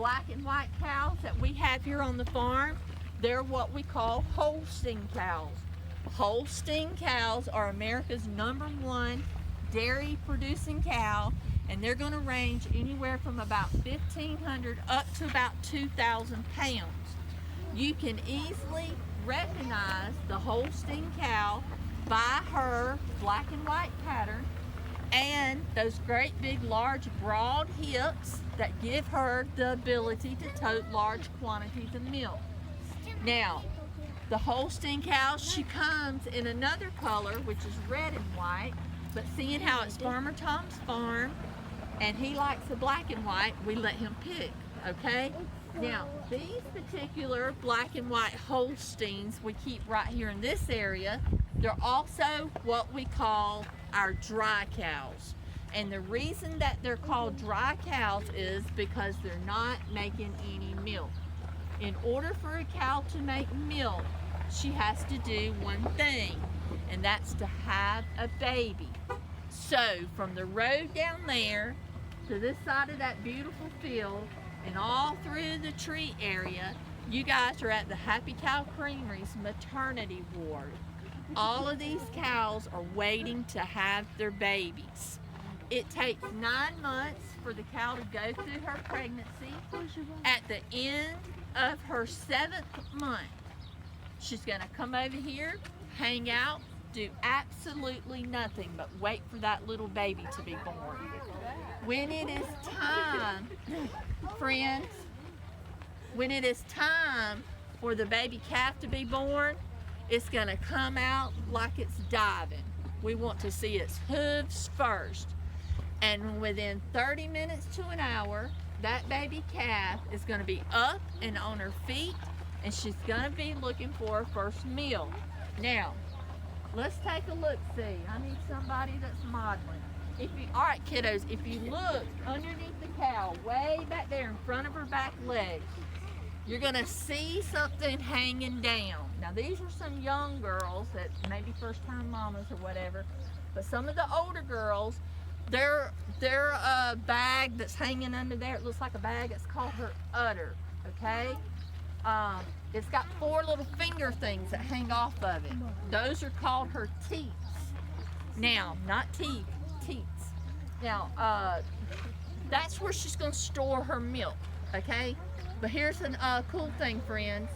black and white cows that we have here on the farm, they're what we call Holstein cows. Holstein cows are America's #1 dairy producing cow, and they're going to range anywhere from about 1,500 up to about 2,000 pounds. You can easily recognize the Holstein cow by her black and white pattern and those great big large broad hips that give her the ability to tote large quantities of milk. Now, the Holstein cow, she comes in another color, which is red and white, but seeing how it's Farmer Tom's farm and he likes the black and white, we let him pick, okay? Now, these particular black and white Holsteins we keep right here in this area, they're also what we call our dry cows. And the reason that they're called dry cows is because they're not making any milk. In order for a cow to make milk, she has to do one thing, and that's to have a baby. So from the road down there to this side of that beautiful field and all through the tree area, you guys are at the Happy Cow Creamery's maternity ward. All of these cows are waiting to have their babies. It takes 9 months for the cow to go through her pregnancy. At the end of her 7th month, she's going to come over here, hang out, do absolutely nothing but wait for that little baby to be born. When it is time, friends, when it is time for the baby calf to be born, it's going to come out like it's diving. We want to see its hooves first. And within 30 minutes to an hour, that baby calf is going to be up and on her feet, and she's going to be looking for her first meal. Now, let's take a look-see. I need somebody that's modeling. All right, kiddos, if you look underneath the cow, way back there in front of her back leg, you're going to see something hanging down. Now, these are some young girls that maybe first-time mamas or whatever, but some of the older girls, their bag that's hanging under there, it looks like a bag. It's called her udder, okay? It's got 4 little finger things that hang off of it. Those are called her teats. Now, not teeth, teats. Now, that's where she's going to store her milk, okay? But here's a cool thing, friends.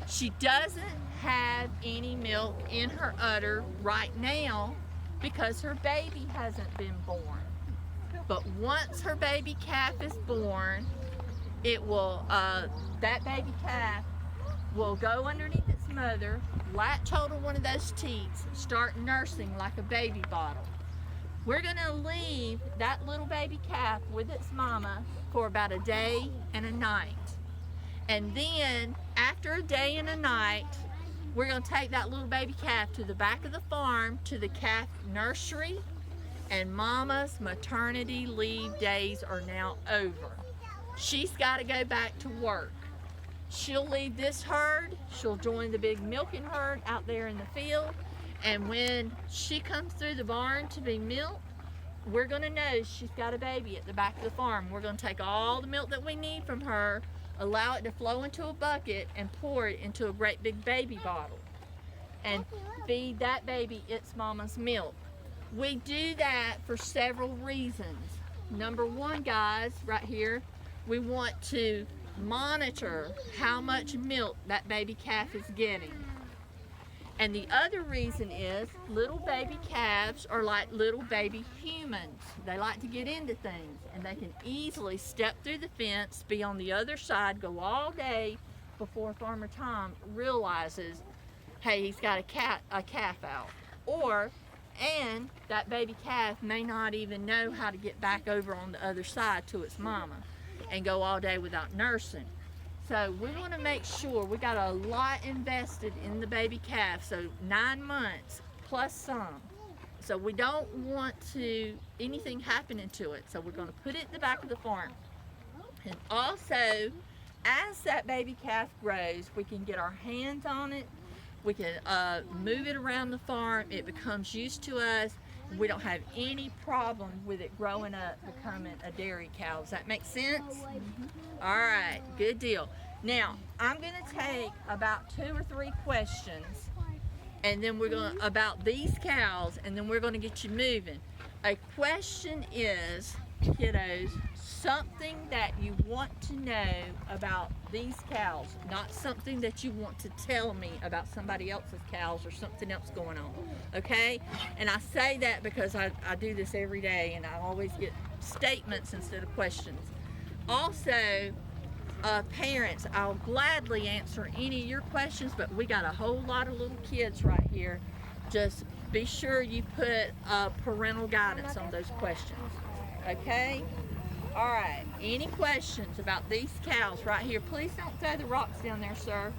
She doesn't have any milk in her udder right now because her baby hasn't been born. But once her baby calf is born, it will, that baby calf will go underneath its mother, latch hold of one of those teats, start nursing like a baby bottle. We're going to leave that little baby calf with its mama for about a day and a night. And then, after a day and a night, we're going to take that little baby calf to the back of the farm to the calf nursery, and mama's maternity leave days are now over. She's got to go back to work. She'll leave this herd, she'll join the big milking herd out there in the field, and when she comes through the barn to be milked, we're going to know she's got a baby at the back of the farm. We're going to take all the milk that we need from her, allow it to flow into a bucket, and pour it into a great big baby bottle and feed that baby its mama's milk. We do that for several reasons. Number one, guys, right here, we want to monitor how much milk that baby calf is getting. And the other reason is little baby calves are like little baby humans. They like to get into things, and they can easily step through the fence, be on the other side, go all day before Farmer Tom realizes, hey, he's got a calf out. And that baby calf may not even know how to get back over on the other side to its mama and go all day without nursing. So we want to make sure we got a lot invested in the baby calf, so 9 months plus some. So we don't want anything happening to it. So we're going to put it in the back of the farm. And also, as that baby calf grows, we can get our hands on it. We can move it around the farm. It becomes used to us, we don't have any problem with it growing up becoming a dairy cow. Does that make sense? All right, good deal. Now, I'm going to take about 2 or 3 questions, and then we're going to, about these cows, and then we're going to get you moving. A question is, kiddos, something that you want to know about these cows, not something that you want to tell me about somebody else's cows or something else going on, okay? And I say that because I do this every day, and I always get statements instead of questions. Also, parents, I'll gladly answer any of your questions, but we got a whole lot of little kids right here. Just be sure you put parental guidance on those questions, okay? All right, any questions about these cows right here? Please don't throw the rocks down there, sir.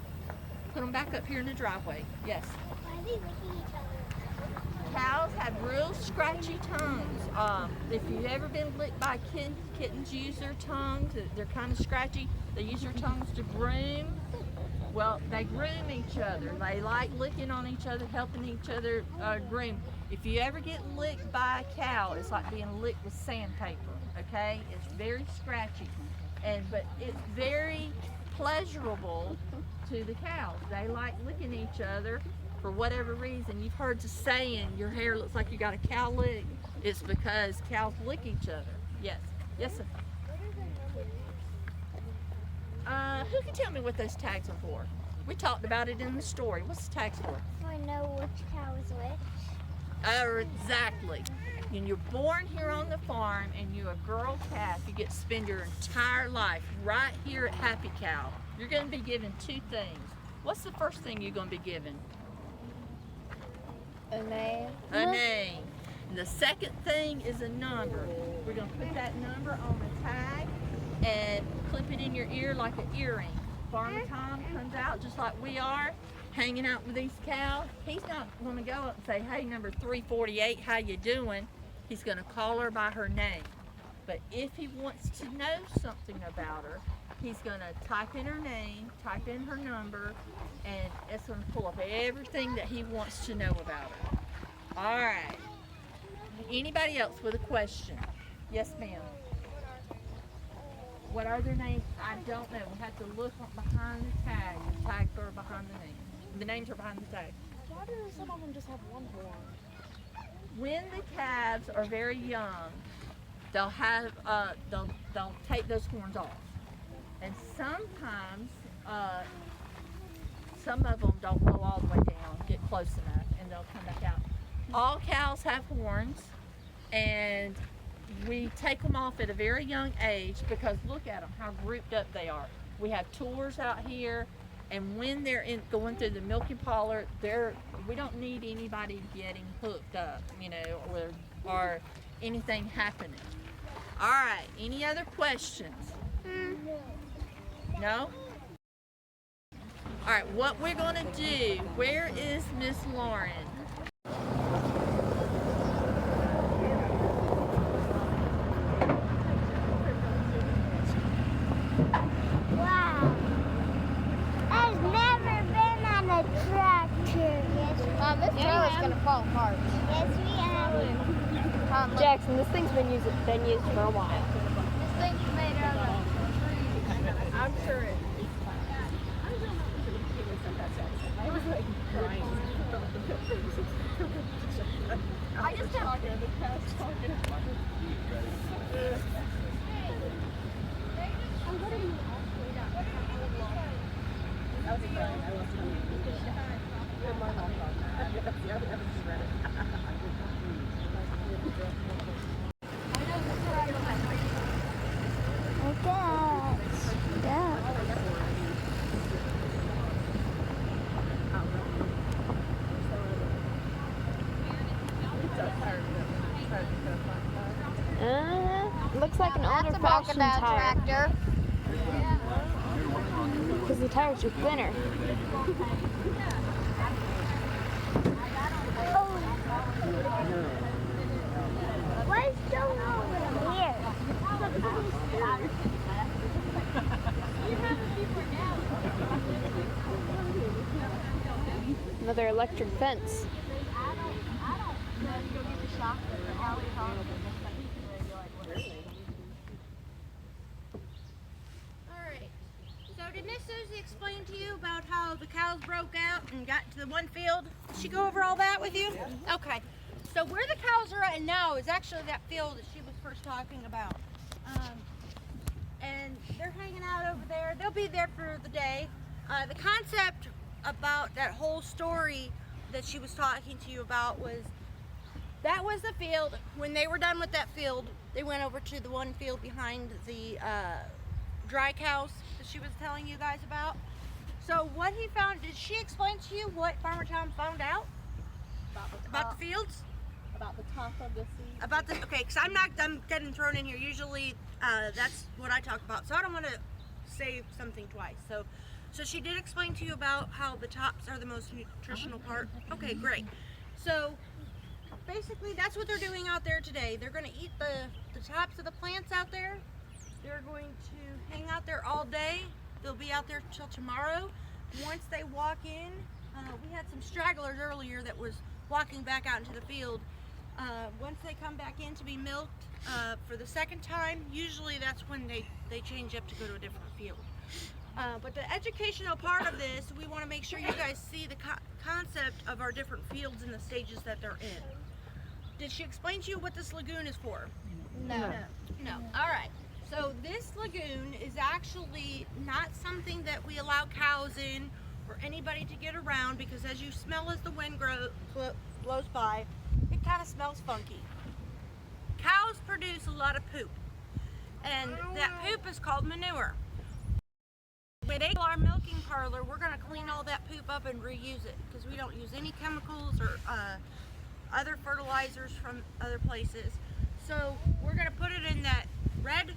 Put them back up here in the driveway. Yes. Why are they licking each other? Cows have real scratchy tongues. If you've ever been licked by kittens use their tongues. They're kind of scratchy. They use their tongues to groom. Well, they groom each other. They like licking on each other, helping each other groom. If you ever get licked by a cow, it's like being licked with sandpaper, okay? It's very scratchy, but it's very pleasurable to the cows. They like licking each other for whatever reason. You've heard the saying, your hair looks like you got a cow lick. It's because cows lick each other. Yes. Yes, sir. Who can tell me what those tags are for? We talked about it in the story. What's the tags for? I know which cow is which. Oh, exactly. When you're born here on the farm and you're a girl calf, you get to spend your entire life right here at Happy Cow. You're going to be given 2 things. What's the first thing you're going to be given? A name. A name. And the second thing is a number. We're going to put that number on the tag and clip it in your ear like an earring. Farmer Tom comes out just like we are, hanging out with these cows. He's not going to go up and say, hey, number 348, how you doing? He's going to call her by her name. But if he wants to know something about her, he's going to type in her name, type in her number, and it's going to pull up everything that he wants to know about her. All right. Anybody else with a question? Yes, ma'am. What are their names? I don't know. We have to look behind the tag. The tags are behind the name. The names are behind the tag. Why do some of them just have one horn? When the calves are very young, they'll have they'll take those horns off, and sometimes some of them don't go all the way down, get close enough, and they'll come back out. All cows have horns, and we take them off at a very young age because look at them, how grouped up they are. We have tours out here, and when they're going through the milking parlor, we don't need anybody getting hooked up, you know, or anything happening. All right, any other questions? No? All right, what we're going to do, where is Miss Lauren? Wow. I've never been on a tractor. This trailer's gonna fall apart. Yes, we have. Jackson, this thing's been used for a while. This thing's made out of. I'm sure it. I just have. Looks like an older fashioned tire. Tractor. Because the tires are thinner. What's going on here? Another electric fence. I don't. Go get the shock. cows broke out and got to the one field. Did she go over all that with you? Okay. So where the cows are at now is actually that field that she was first talking about. And they're hanging out over there. They'll be there for the day. The concept about that whole story that she was talking to you about was that was the field. When they were done with that field, they went over to the one field behind the dry cows that she was telling you guys about. So what he found, did she explain to you what Farmer Tom found out about the fields? About the top of the seed. About the, okay, because I'm getting thrown in here. Usually that's what I talk about, so I don't want to say something twice. So she did explain to you about how the tops are the most nutritional part. Okay, great. So basically that's what they're doing out there today. They're going to eat the tops of the plants out there. They're going to hang out there all day. They'll be out there till tomorrow. Once they walk in, we had some stragglers earlier that was walking back out into the field. Once they come back in to be milked for the second time, usually that's when they change up to go to a different field. But the educational part of this, we want to make sure you guys see the concept of our different fields and the stages that they're in. Did she explain to you what this lagoon is for? No. No. All right. So this lagoon is actually not something that we allow cows in or anybody to get around, because as you smell as the wind blows by, it kind of smells funky. Cows produce a lot of poop, and that poop is called manure. When they do our milking parlor, we're going to clean all that poop up and reuse it, because we don't use any chemicals or other fertilizers from other places. So we're going to put it in that red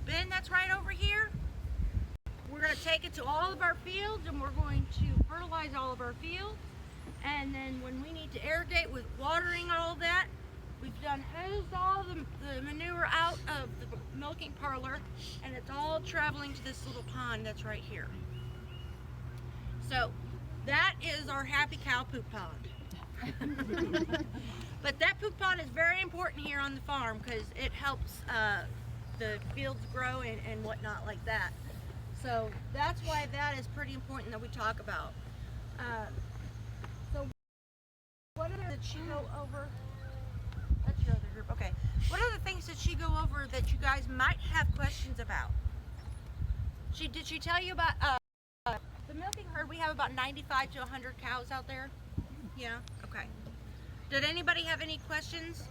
bin that's right over here. We're going to take it to all of our fields, and we're going to fertilize all of our fields. And then when we need to irrigate with watering all of that, we've hosed all the manure out of the milking parlor, and it's all traveling to this little pond that's right here. So that is our happy cow poop pond. But that poop pond is very important here on the farm because it helps the fields grow and whatnot like that. So that's why that is pretty important that we talk about. So what other did she go over? That's your other group. Okay. What other things did she go over that you guys might have questions about? Did she tell you about the milking herd? We have about 95 to 100 cows out there. Yeah. Okay. Did anybody have any questions?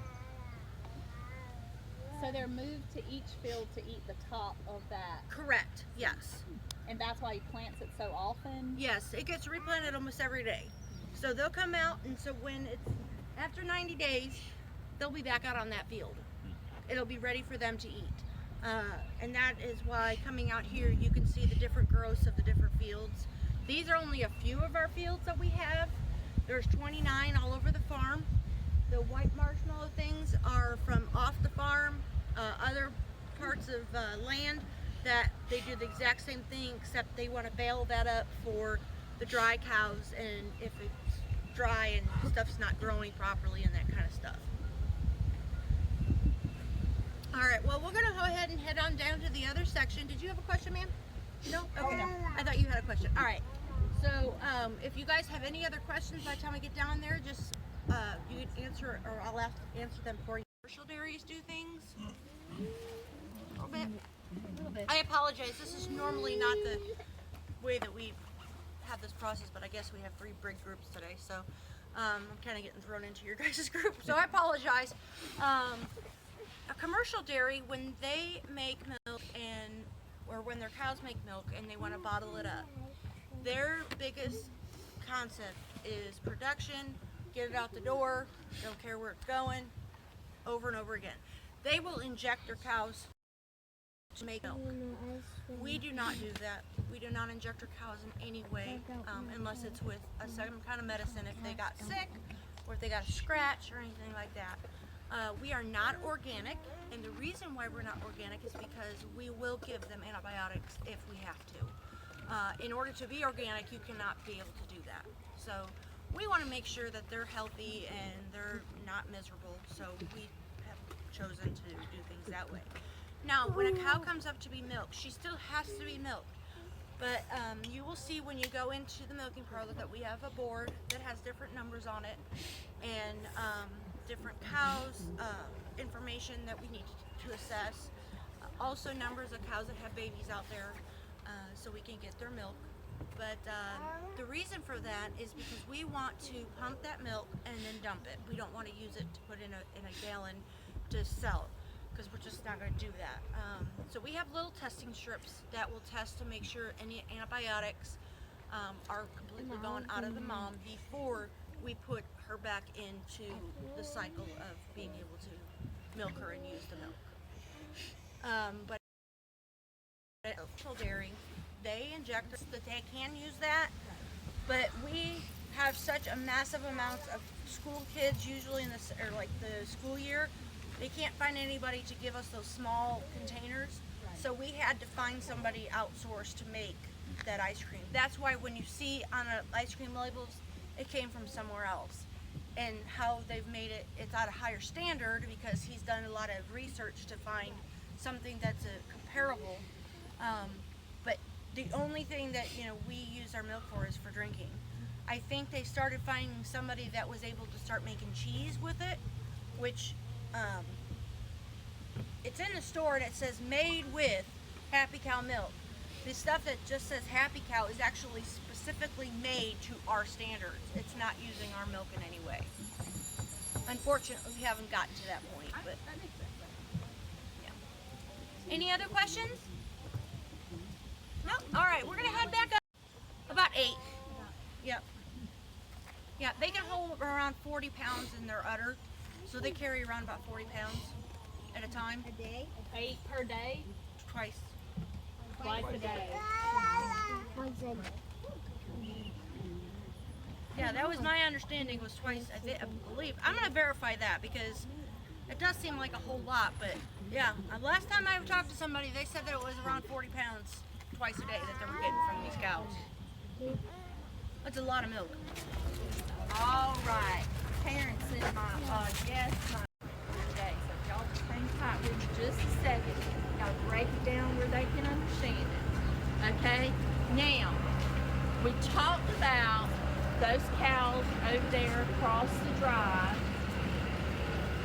So they're moved to each field to eat the top of that. Correct. Yes. And that's why he plants it so often? Yes, it gets replanted almost every day. So they'll come out, and so when it's after 90 days, they'll be back out on that field. It'll be ready for them to eat. And that is why coming out here, you can see the different growths of the different fields. These are only a few of our fields that we have. There's 29 all over the farm. The white marshmallow things are from off the farm, other parts of land that they do the exact same thing, except they want to bale that up for the dry cows, and if it's dry and stuff's not growing properly and that kind of stuff. All right, well, we're going to go ahead and head on down to the other section. Did you have a question, ma'am? No? Okay. I thought you had a question. All right. So if you guys have any other questions by the time I get down there, just you can answer, or I'll answer them for you. Commercial dairies do things a little bit. I apologize. This is normally not the way that we have this process, but I guess we have 3 big groups today, so I'm kind of getting thrown into your guys' group, so I apologize. A commercial dairy, when they make milk or when their cows make milk and they want to bottle it up, their biggest concept is production, get it out the door, don't care where it's going, over and over again. They will inject their cows to make milk. We do not do that. We do not inject our cows in any way unless it's with some kind of medicine if they got sick or if they got a scratch or anything like that. We are not organic, and the reason why we're not organic is because we will give them antibiotics if we have to. In order to be organic, you cannot be able to do that. So we want to make sure that they're healthy and they're not miserable, so we have chosen to do things that way. Now, when a cow comes up to be milked, she still has to be milked, But you will see when you go into the milking parlor that we have a board that has different numbers on it and different cows, information that we need to assess. Also numbers of cows that have babies out there so we can get their milk. But the reason for that is because we want to pump that milk and then dump it. We don't want to use it to put in a gallon to sell, because we're just not going to do that. So we have little testing strips that will test to make sure any antibiotics are completely gone out of the mom before we put her back into the cycle of being able to milk her and use the milk. But dairy, they inject us that they can use that, but we have such a massive amount of school kids usually in the school year. They can't find anybody to give us those small containers, so we had to find somebody outsourced to make that ice cream. That's why when you see on ice cream labels, it came from somewhere else. And how they've made it, it's at a higher standard because he's done a lot of research to find something that's comparable. But the only thing that we use our milk for is for drinking. I think they started finding somebody that was able to start making cheese with it, which it's in the store and it says made with Happy Cow milk. The stuff that just says Happy Cow is actually specifically made to our standards. It's not using our milk in any way. Unfortunately, we haven't gotten to that point. But yeah. Any other questions? No? All right, we're gonna head back up. About 8. Yep. Yeah, they can hold around 40 pounds in their udder, so they carry around about 40 pounds at a time. A day? 8 per day? Twice. Twice a day. Yeah, that was my understanding, was twice, I believe. I'm going to verify that because it does seem like a whole lot, but yeah. Last time I talked to somebody, they said that it was around 40 pounds twice a day that they were getting from these cows. That's a lot of milk. All right. Parents in my guests today, so y'all hang tight with me just a second. Gotta break it down where they can understand it. Okay? Now, we talked about those cows over there across the drive,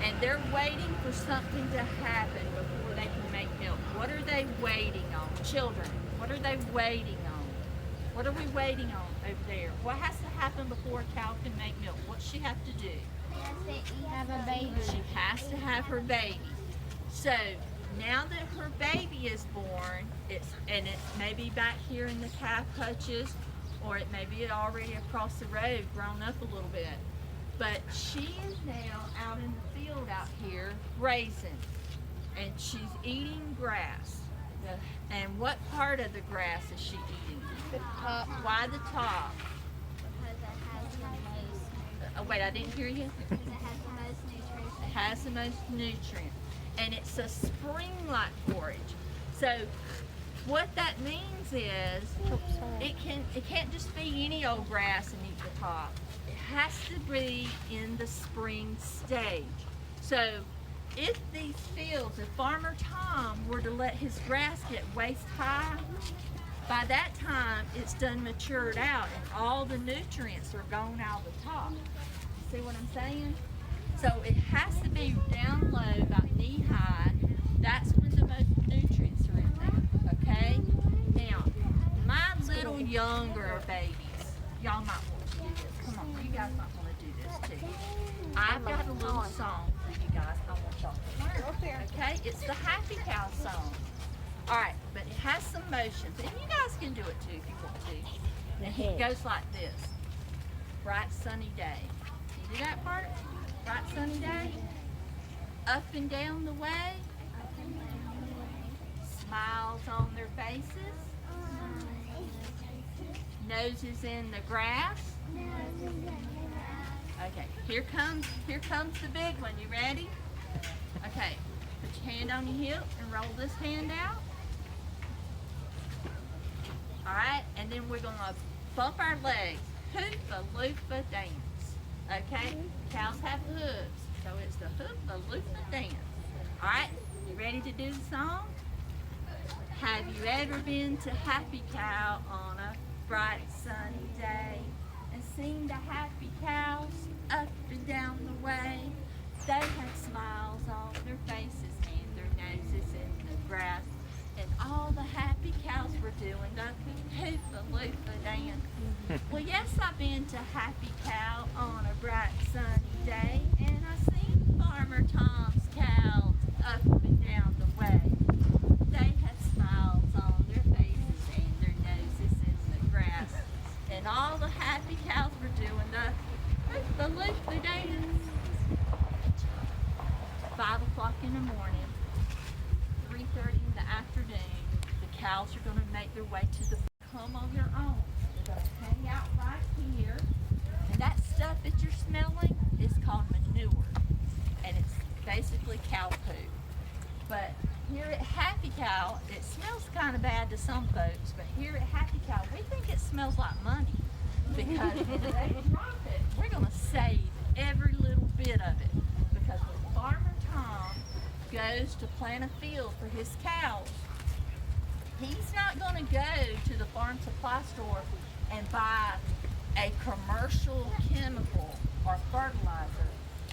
and they're waiting for something to happen before they can make milk. What are they waiting on? Children, what are they waiting on? What are we waiting on over there? What has to happen before a cow can make milk? What's she have to do? Have a baby. She has to have her baby. So now that her baby is born, it's maybe back here in the calf hutches, or it may be already across the road, grown up a little bit. But she is now out in the field out here grazing, and she's eating grass. And what part of the grass is she eating? The top. Why the top? Because it has the most. Oh, wait, I didn't hear you. Because it has the most nutrients. It has the most nutrients, and it's a spring-like forage. So what that means is it can't just be any old grass and eat the top. It has to be in the spring stage. So if these fields, if Farmer Tom were to let his grass get waist high, by that time it's done matured out and all the nutrients are gone out the top. See what I'm saying? So it has to be down low, about knee high. That's when the most nutrients are in there, okay? Now, my little younger babies, y'all might want to do this. Come on, you guys might want to do this too. I've got a little song for you guys I want y'all to learn, okay? It's the Happy Cow song. All right, but it has some motions, and you guys can do it too if you want to. And it goes like this. Bright sunny day. You do that part? Bright sunny day. Up and down the way. Smiles on their faces. Noses in the grass. Okay, here comes the big one. You ready? Okay, put your hand on your hip and roll this hand out. All right, and then we're gonna bump our legs. Hoopa-loopa dance. Okay, cows have hooves, so it's the hoopa-loopa dance. All right, you ready to do the song? Have you ever been to Happy Cow on a bright sunny day and seen the happy cows up and down the way? They had smiles on their faces and their noses in the grass, and all the happy cows were doing the hoopa-loopa dance. Well, yes, I've been to Happy Cow on a bright sunny day, and I seen Farmer Tom's cows up and down the way. They had smiles on their faces and their noses in the grass, and all the happy cows were doing the hoopa-loopa dance. 5 o'clock in the morning, 3:30 in the afternoon, the cows are going to make their way to the come on their own. They're going to hang out right here, and that stuff that you're smelling is called manure, and it's basically cow poo. But here at Happy Cow, it smells kind of bad to some folks, but here at Happy Cow, we think it smells like money, because when they drop it, we're going to save every little bit of it, because when Farmer Tom goes to plant a field for his cows, he's not going to go to the farm supply store and buy a commercial chemical or fertilizer.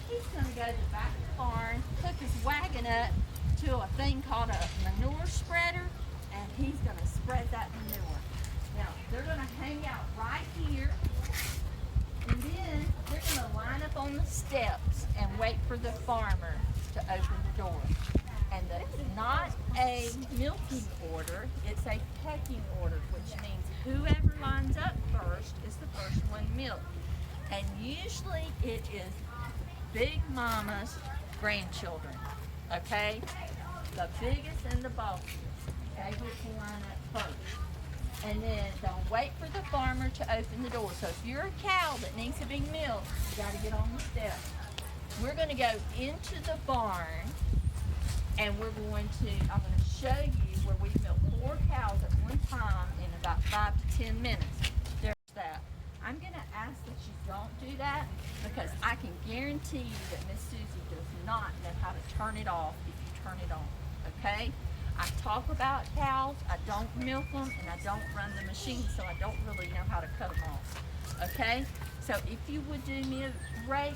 He's going to go to the back of the barn, hook his wagon up to a thing called a manure spreader, and he's going to spread that manure. Now, they're going to hang out right here, and then they're going to line up on the steps and wait for the farmer to open the door. And it's not a milking order, it's a pecking order, which means whoever lines up first is the first one milked. And usually it is Big Mama's grandchildren, okay? The biggest and the bossiest, they get to line up first. And then don't wait for the farmer to open the door. So if you're a cow that needs to be milked, you gotta get on the steps. We're gonna go into the barn, and I'm going to show you where we milk 4 cows at one time in about 5 to 10 minutes. There's that. I'm gonna ask that you don't do that, because I can guarantee you that Miss Susie does not know how to turn it off if you turn it on, okay? I talk about cows, I don't milk them, and I don't run the machine, so I don't really know how to cut them off, okay? So if you would do me a great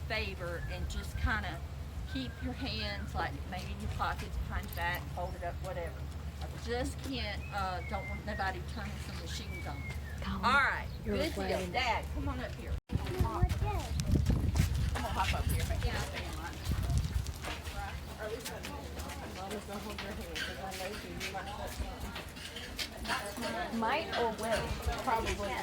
favor and just kind of keep your hands like maybe in your pockets, behind your back, hold it up, whatever. I just can't, don't want nobody turning some machines on. All right, good deal. Dad, come on up here. I'm gonna hop up here. Yeah, stay in line. Mama's gonna hold your hand, because I know you might touch something. Might or will? Probably will.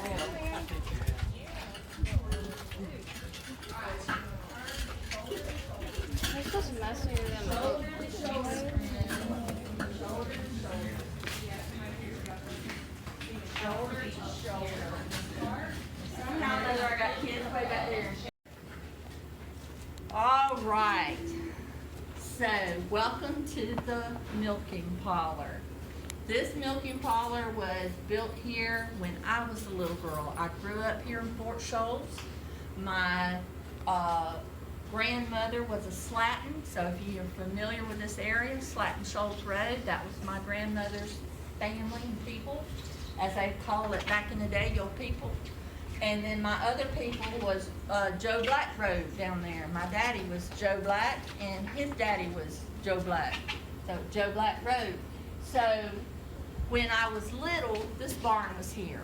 It's just messier than the All right. So, welcome to the milking parlor. This milking parlor was built here when I was a little girl. I grew up here in Fort Shoals. My grandmother was a Slatton, so if you're familiar with this area, Slatton Shoals Road, that was my grandmother's family and people, as they call it back in the day, your people. And then my other people was Joe Black Road down there. My daddy was Joe Black, and his daddy was Joe Black, so Joe Black Road. So when I was little, this barn was here,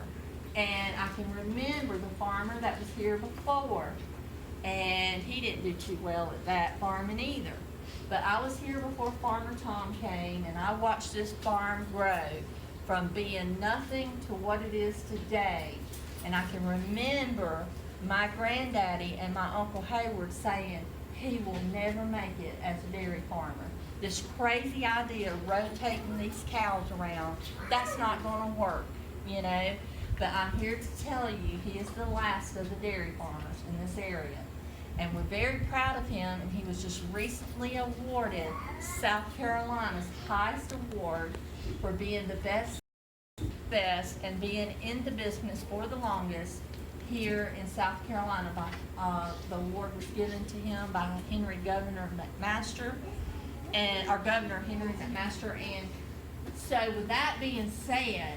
and I can remember the farmer that was here before, and he didn't do too well at that farming either. But I was here before Farmer Tom came, and I watched this farm grow from being nothing to what it is today. And I can remember my granddaddy and my Uncle Hayward saying he will never make it as a dairy farmer. This crazy idea of rotating these cows around, that's not gonna work, you know? But I'm here to tell you, he is the last of the dairy farmers in this area. And we're very proud of him, and he was just recently awarded South Carolina's highest award for being the best and being in the business for the longest here in South Carolina. The award was given to him by Henry Governor McMaster, and our Governor Henry McMaster, and So with that being said,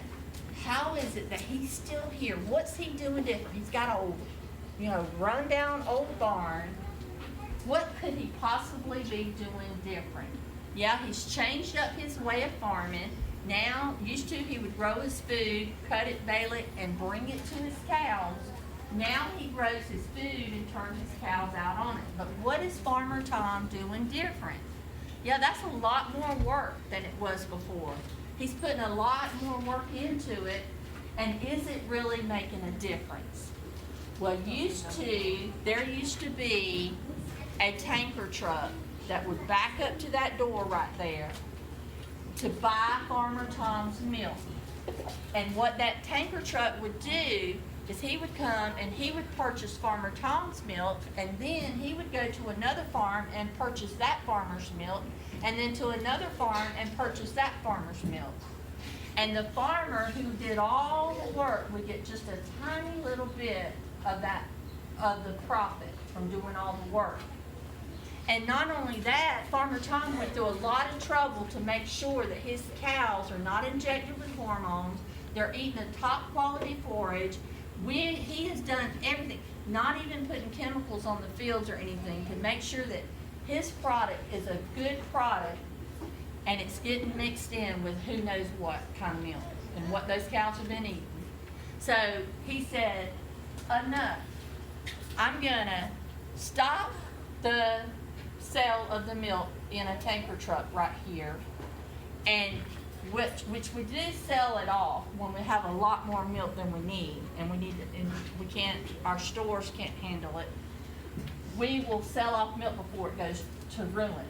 how is it that he's still here? What's he doing different? He's got a, run down old barn. What could he possibly be doing different? Yeah, he's changed up his way of farming. Now, used to he would grow his food, cut it, bale it, and bring it to his cows. Now he grows his food and turns his cows out on it. But what is Farmer Tom doing different? Yeah, that's a lot more work than it was before. He's putting a lot more work into it, and is it really making a difference? Well, there used to be a tanker truck that would back up to that door right there to buy Farmer Tom's milk. And what that tanker truck would do is he would come and he would purchase Farmer Tom's milk, and then he would go to another farm and purchase that farmer's milk, and then to another farm and purchase that farmer's milk. And the farmer who did all the work would get just a tiny little bit of the profit from doing all the work. And not only that, Farmer Tom went through a lot of trouble to make sure that his cows are not injected with hormones, they're eating a top quality forage. He has done everything, not even putting chemicals on the fields or anything, to make sure that his product is a good product and it's getting mixed in with who knows what kind of milk and what those cows have been eating. So he said, enough. I'm gonna stop the sale of the milk in a tanker truck right here, and which we do sell it off when we have a lot more milk than we need, and we can't, our stores can't handle it. We will sell off milk before it goes to ruin.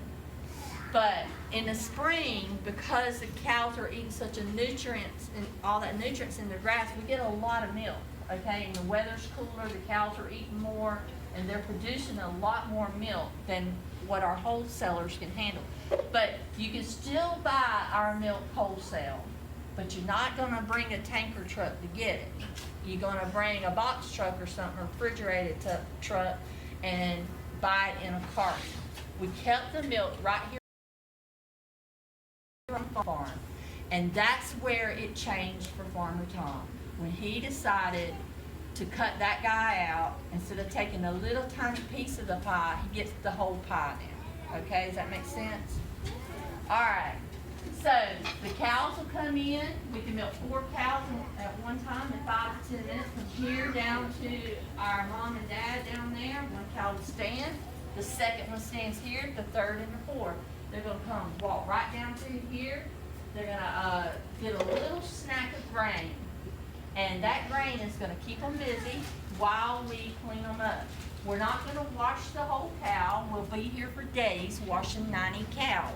But in the spring, because the cows are eating such a nutrients and all that nutrients in the grass, we get a lot of milk. Okay, and the weather's cooler, the cows are eating more, and they're producing a lot more milk than what our wholesalers can handle. But you can still buy our milk wholesale, but you're not gonna bring a tanker truck to get it. You're gonna bring a box truck or something, or refrigerated truck, and buy it in a cart. We kept the milk right here on the farm, and that's where it changed for Farmer Tom. When he decided to cut that guy out, instead of taking a little tiny piece of the pie, he gets the whole pie now. Okay, does that make sense? All right, so the cows will come in. We can milk 4 cows at one time in 5 to 10 minutes. From here down to our mom and dad down there, one cow will stand. The second one stands here, the third and the fourth. They're gonna come walk right down through here. They're gonna get a little snack of grain. And that grain is going to keep them busy while we clean them up. We're not going to wash the whole cow. We'll be here for days washing 90 cows.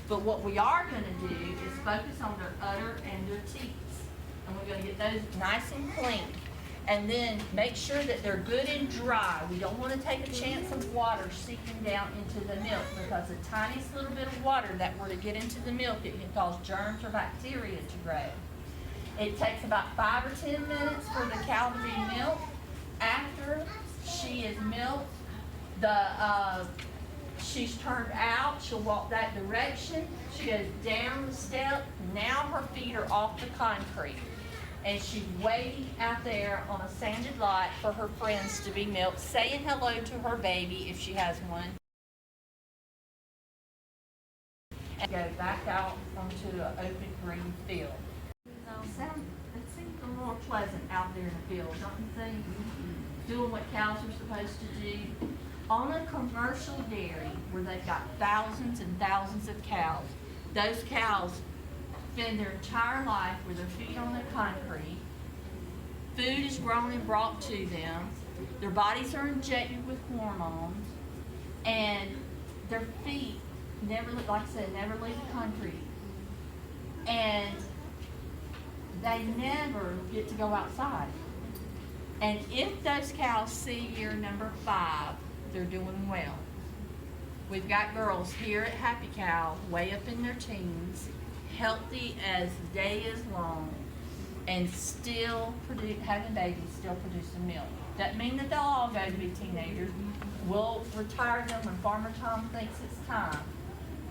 But what we are going to do is focus on their udder and their teats. And we're going to get those nice and clean. And then make sure that they're good and dry. We don't want to take a chance of water seeping down into the milk, because the tiniest little bit of water that were to get into the milk, it can cause germs or bacteria to grow. It takes about 5 or 10 minutes for the cow to be milked. After she is milked, she's turned out, she'll walk that direction, she goes down the step, now her feet are off the concrete. And she's waiting out there on a sanded lot for her friends to be milked, saying hello to her baby if she has one. And go back out onto an open green field. It seems a little pleasant out there in the field, don't you think? Doing what cows are supposed to do. On a commercial dairy where they've got thousands and thousands of cows, those cows spend their entire life with their feet on the concrete. Food is grown and brought to them. Their bodies are injected with hormones, and their feet never, like I said, never leave the concrete. And they never get to go outside. And if those cows see year number 5, they're doing well. We've got girls here at Happy Cow, way up in their teens, healthy as the day is long, and still having babies, still producing milk. Doesn't mean that they'll all go to be teenagers. We'll retire them when Farmer Tom thinks it's time.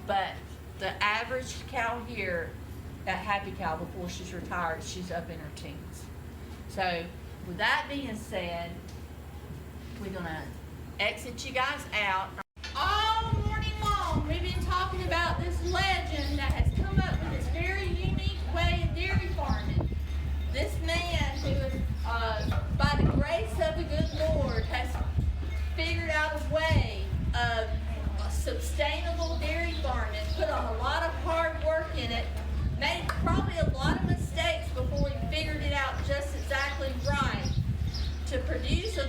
But the average cow here that Happy Cow before she's retired. She's up in her teens. So with that being said, we're gonna exit you guys out. All morning long, we've been talking about this legend that has come up with this very unique way of dairy farming. This man who is, by the grace of the good Lord, has figured out a way of sustainable dairy farming, put on a lot of hard work in it, made probably a lot of mistakes before he figured it out just exactly right to produce a